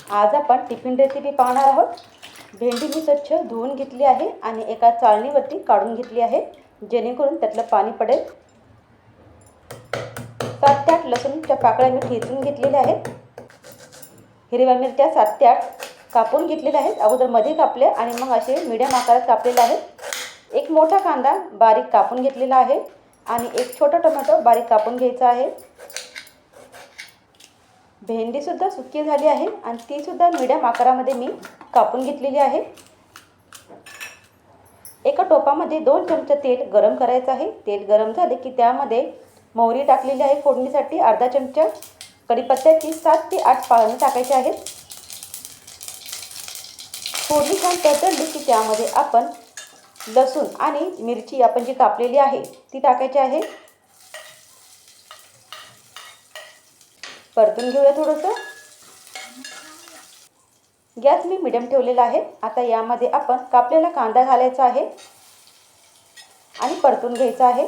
आज आपण tiffin recipe पाहणार आहोत। भेंडी मी स्वच्छ धुवून घेतली आहे आणि एका चाळणीवरती काढून घेतली आहे, जेणेकरून त्यातलं पाणी पडेल। 7 ते 8 लसूणच्या पाकळ्या मी ठेचून घेतलेल्या आहेत। हिरव्या मिरच्या 7 ते 8 कापून घेतलेल्या आहेत। अगोदर मध्ये कापले आणि मग असे मीडियम आकारात कापलेले आहेत। एक मोठा कांदा बारीक कापून घेतलेला आहे आणि एक छोटा टोमॅटो बारीक कापून घ्यायचा आहे। भेंडी सुद्धा सुकी झाली आहे आणि ती सुद्धा मीडियम आकारामध्ये मी कापून घेतलेली आहे। एका टोपामध्ये 2 चमचे तेल गरम करायचं आहे। तेल गरम झाले की त्यामध्ये मोहरी टाकलेली आहे फोडणीसाठी, अर्धा चमचा कढीपत्त्याची 7 ते 8 पाने टाकायची आहेत। फोडणी छान तळतळली की त्यामध्ये आपण लसूण आणि मिरची आपण जी कापलेली आहे ती टाकायची आहे। परतून घेऊया थोडंसं। गॅस मी मीडियम ठेवलेला आहे। आता यामध्ये आपण कापलेला कांदा घालायचा आहे आणि परतून घ्यायचा आहे।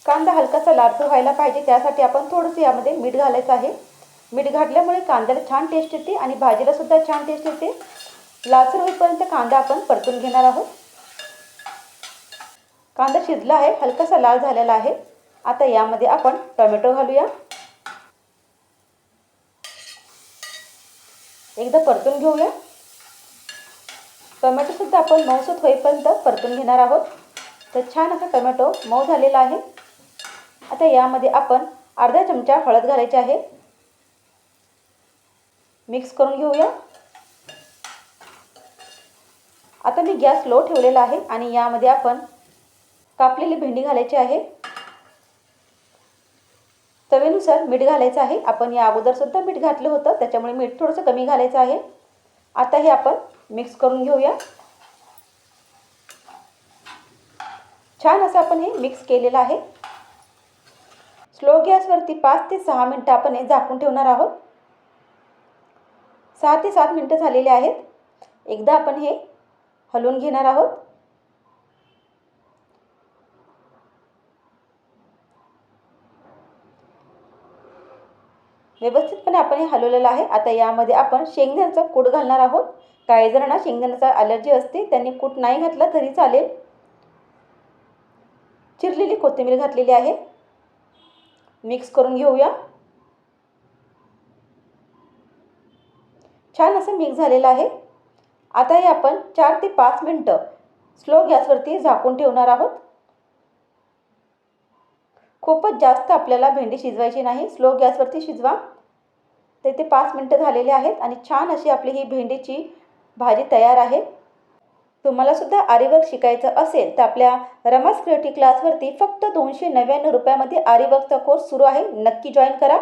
कांदा हलकासा लालसर व्हायला पाहिजे, त्यासाठी आपण थोडंसं यामध्ये मीठ घालायचं आहे। मीठ घातल्यामुळे कांद्याला छान टेस्ट येते आणि भाजीला सुद्धा छान टेस्ट येते। लालसर होईपर्यंत कांदा आपण परतून घेणार आहोत। कांदा शिजला आहे, हलकासा लाल झालेला आहे। आता यामध्ये आपण टोमॅटो घालूया। एकदा परतून घेऊया। टोमॅटो सुद्धा आपण मऊसूत होईपर्यंत परतून घेणार आहोत। तर छान असा टोमॅटो मऊ झालेला आहे। आता यामध्ये आपण अर्धा चमचा हळद घालायची आहे। मिक्स करून घेऊया। आता मी गॅस लो ठेवलेला आहे आणि यामध्ये आपण कापलेली भेंडी घालायची आहे। चवीनुसार मीठ घालायचं आहे। आपण या अगोदर सुद्धा मीठ घातलं होतं, त्याच्यामुळे मीठ थोडंसं कमी घालायचं आहे। आता हे आपण मिक्स करून घेऊया। छान असं आपण हे मिक्स केलेलं आहे। स्लो गॅसवरती 5 ते 6 मिनिटं आपण हे झाकून ठेवणार आहोत। 6 ते 7 मिनिटं झालेले आहेत। एकदा आपण हे हलवून घेणार आहोत। व्यवस्थितपणे आपण हे हलवलेलं आहे। आता यामध्ये आपण शेंगदाण्याचा कूट घालणार आहोत। काही जणांना शेंगदाण्याचा ॲलर्जी असते, त्यांनी कूट नाही घातला तरी चालेल। चिरलेली कोथिंबीर घातलेली आहे। मिक्स करून घेऊया। छान असं मिक्स झालेलं आहे। आता हे आपण 4 ते 5 मिनिटं स्लो गॅसवरती झाकून ठेवणार आहोत। खूपच जास्त आपल्याला भेंडी शिजवायची नाही, स्लो गॅसवरती शिजवा। ते 5 मिनिटं झालेले आहेत आणि छान अशी आपली ही भेंडीची भाजी तयार आहे। तुम्हाला सुद्धा आरी वर्क शिकायचं असेल तर आपल्या रमास क्रिएटिव्ह क्लासवरती फक्त 299 रुपयामध्ये आरी वर्कचा कोर्स सुरू आहे, नक्की जॉईन करा।